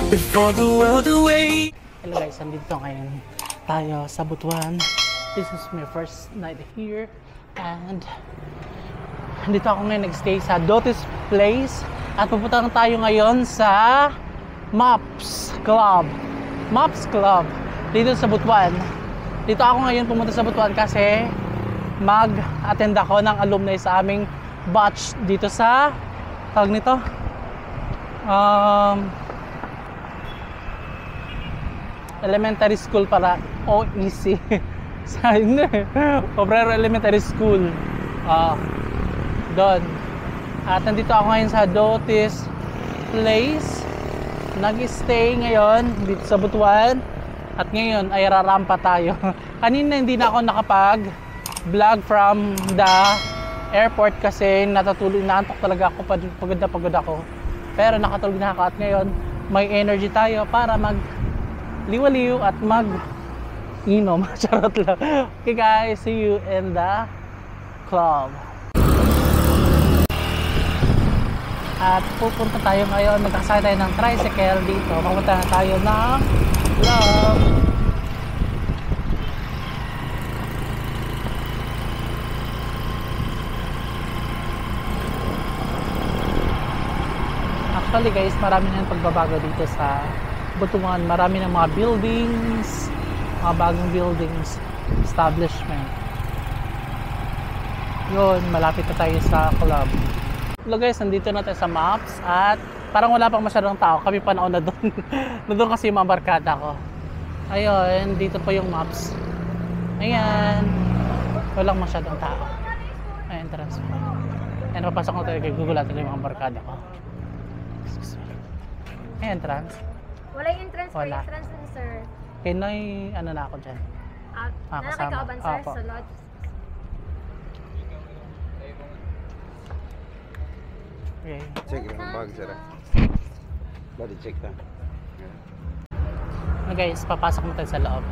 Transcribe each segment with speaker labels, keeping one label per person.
Speaker 1: before the world away.
Speaker 2: Hello guys, nandito ngayon tayo sa Butuan. This is my first night here and nandito ako ngayon nag-stay sa Dotis Place at pupunta tayo ngayon sa Mops Club dito sa Butuan. Dito ako ngayon pumunta sa Butuan kasi mag-attend ako ng alumni sa aming batch dito sa tawag nito elementary school para OEC sa Obrero Elementary School doon. At nandito ako ngayon sa Dotis Place, nag-stay ngayon dito sa Butuan at ngayon ay rarampa tayo. Kanina hindi na ako nakapag vlog from the airport kasi naantok talaga ako, pagod na ako, pero nakatulog na ako at ngayon may energy tayo para liwaliw at mag-inom. Charot lang. Okay guys, see you in the club. At pupunta tayo ngayon, magkakasakay tayo ng tricycle dito. Pupunta na tayo ng club. Actually guys, marami na yung pagbabago dito sa Butuan. Marami ng mga buildings, mga bagong buildings, establishment. Yun, malapit na tayo sa club. Hello guys, nandito na tayo sa Mops at parang wala pang masyadong tao. Kami pa nauna doon. Nandun kasi yung mga barkada ko. Ayun, dito po yung Mops. Ayan. Walang masyadong tao. Ayan, entrance po. Ayan, papasok na tayo kay Google natin yung mga barkada ko. Ayan, entrance.
Speaker 3: Wala yung entrance for
Speaker 2: Wala.
Speaker 3: entrance na sir.
Speaker 2: Kinoy, ano na ako dyan.
Speaker 3: Nakakauban sir
Speaker 2: Opo.
Speaker 3: sa lodge.
Speaker 2: Okay.
Speaker 4: Check yung bag, sir. Body check ta.
Speaker 2: Guys, papasok na tayo sa loob.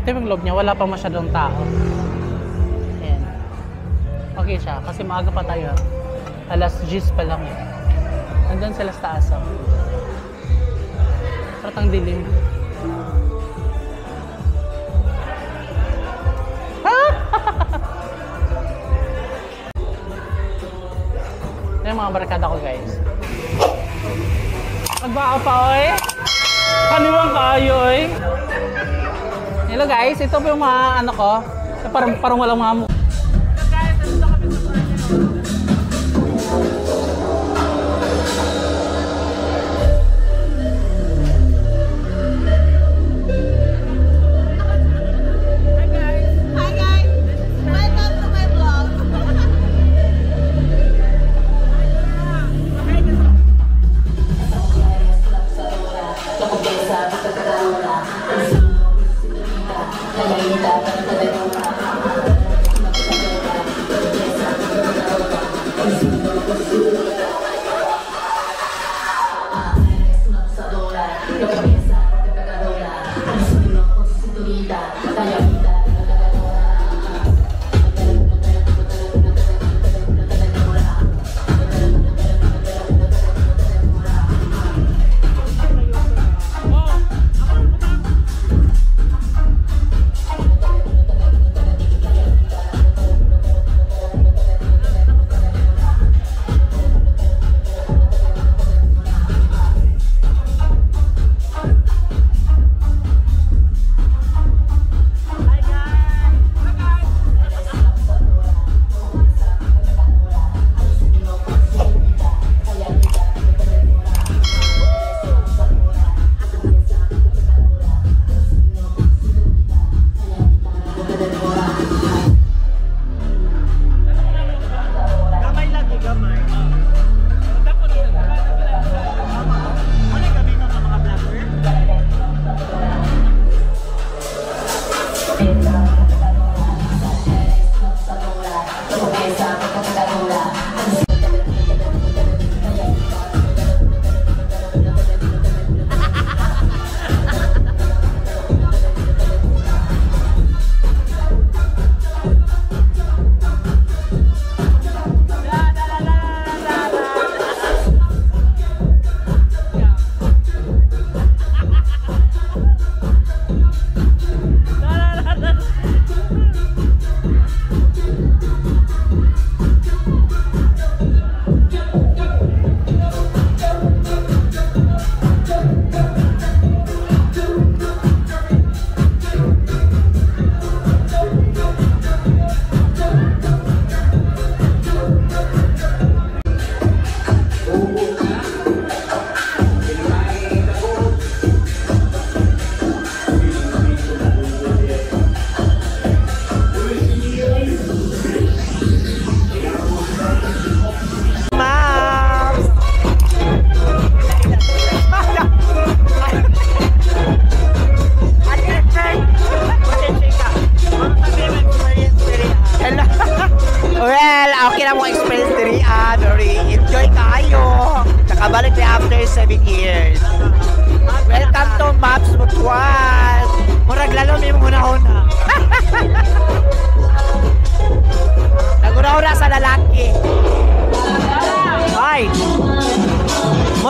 Speaker 2: Ito yung loob niya, wala pa masyadong tao. Ayan. Okay siya, kasi maaga pa tayo. Alas 10 pa lang eh. Nandun sila sa taas. Ratang dilim. Yung mga barkada ko guys. Magbaka pa oy. Kaniwang kayo oy. Hello guys, ito po yung mga ano ko. Parang walang mga mukha.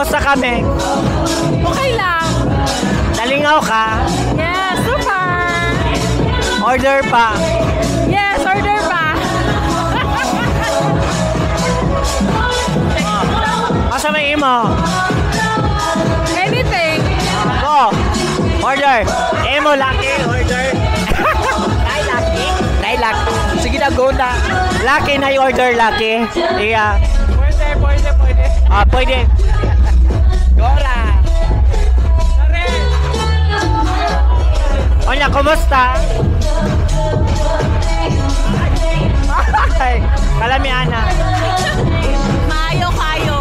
Speaker 5: Kumusta kami?
Speaker 6: Okay lang.
Speaker 5: Nalingaw ka?
Speaker 6: Yes, super.
Speaker 5: Order pa.
Speaker 6: Yes, order pa.
Speaker 5: Asa may imo?
Speaker 6: Anything.
Speaker 5: Go. Order. Imo laki. Order. Nay laki. Nay laki. Sige na, go na. Laki na order laki. Iya.
Speaker 2: Pwede.
Speaker 5: Ah, pwede. Gora. Onya, kumusta? Ay, kalamiana.
Speaker 6: Mayo kayo.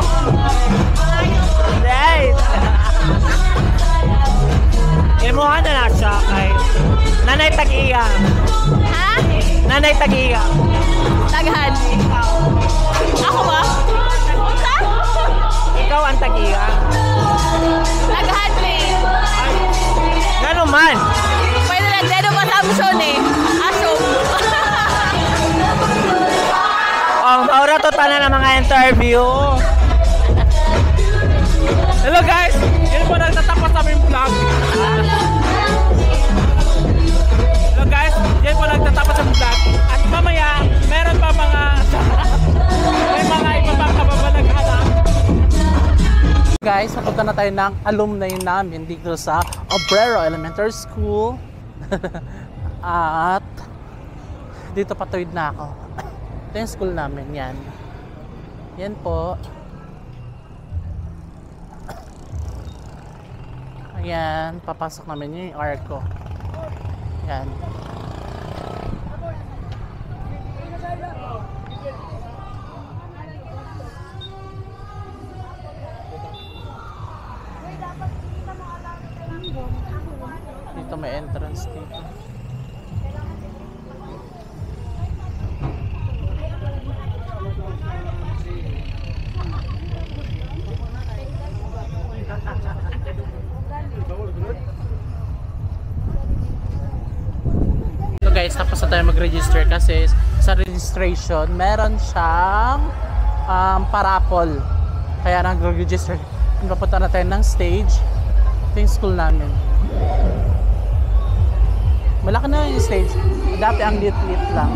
Speaker 5: Right. Imuha na na siya kay Nanay Tag-iya.
Speaker 6: Ha?
Speaker 5: Nanay Tag-iya.
Speaker 6: Daghan. Ako ba? Unsa?
Speaker 5: Ikaw ang Tag-iya.
Speaker 6: Daghan please.
Speaker 5: Gano'n man.
Speaker 6: Pwede na dedo pa sa Amson eh. Asom.
Speaker 5: Oh, maura to tanan ng mga interview.
Speaker 2: Hello guys! Yan po nagtatapos sa aming vlog. Hello guys! Yan po nagtatapos sa vlog. At mamaya, meron pa mga may mga iba pang kababalaghanap. Guys, napunta na tayo ng alumni namin dito sa Obrero Elementary School. At dito patuwid na ako. Ito yung school namin, yan. Yan po. Ayan, papasok namin yung arko. Yan. Dito may entrance dito. So guys, tapos na tayo mag-register kasi sa registration meron siyang parapol. Kaya nag-register. Papunta na tayo ng stage. Ito yung school namin. Malaki na yung stage. Dati ang lit-lit lang.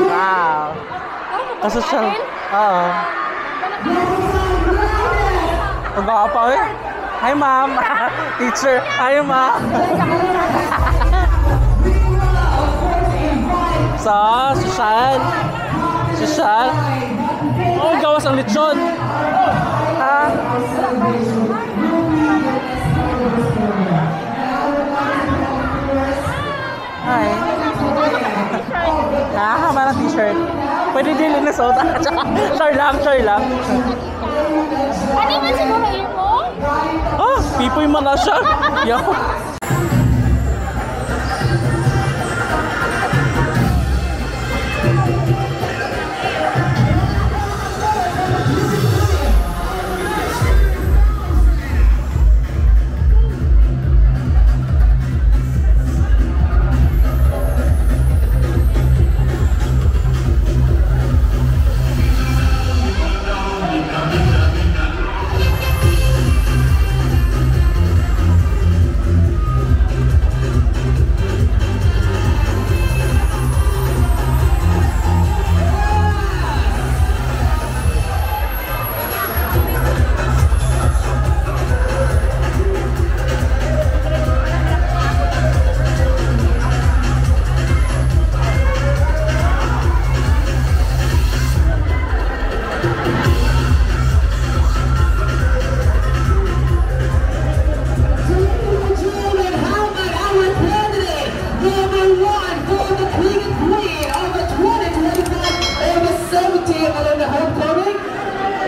Speaker 2: Wow. Kasosyal. Oo. Pagkakapa eh. Hi ma'am. Teacher. Hi ma'am. Sa sosyal. Sosyal. Oh, gawas ang lechon. Ha? Hi. Nakakama ng t-shirt. Pwede din na suot. Sure lang, sure lang.
Speaker 6: Ano man siguro yun mo?
Speaker 2: Ah, pipoy mo na siya. Yaw.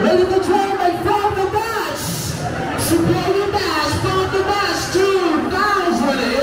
Speaker 7: Ready to train by from the batch. Support the batch, from the batch 2003.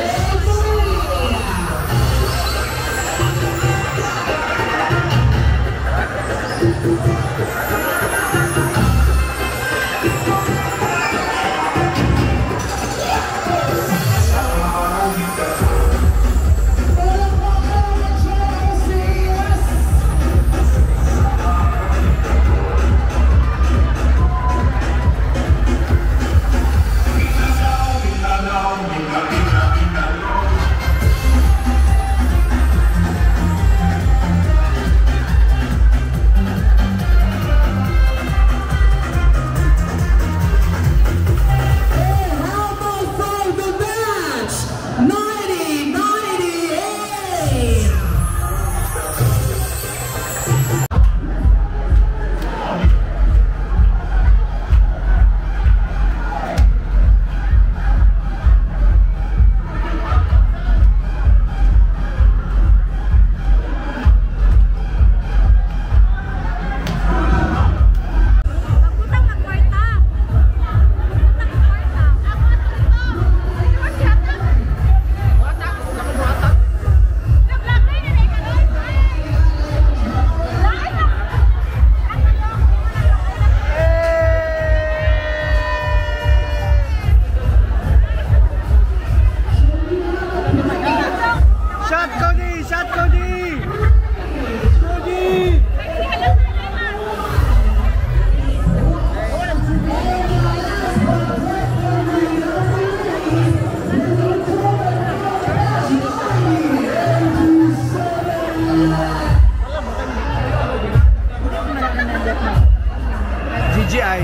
Speaker 5: GGI.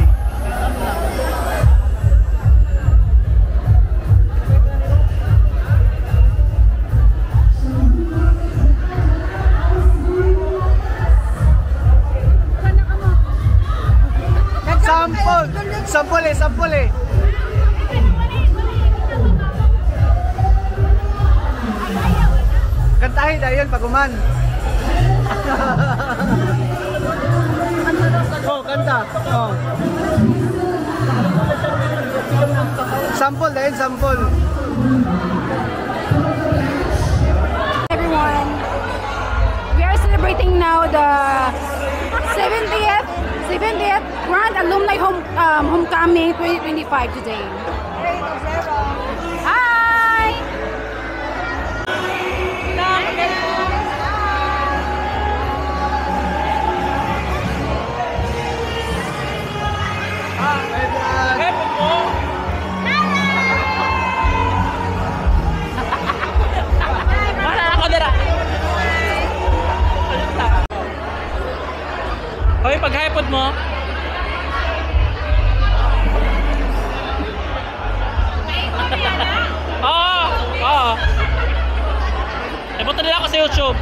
Speaker 5: Sampol eh. Kantahin na yun, paguman. Oh, kanta. Oh. Sample din, sample.
Speaker 3: Everyone, we are celebrating now the 70th Grand Alumni Homecoming 2025 today. Hi!
Speaker 2: Hoy, pag-hypod mo. Oo. Ipunta nila ako sa YouTube.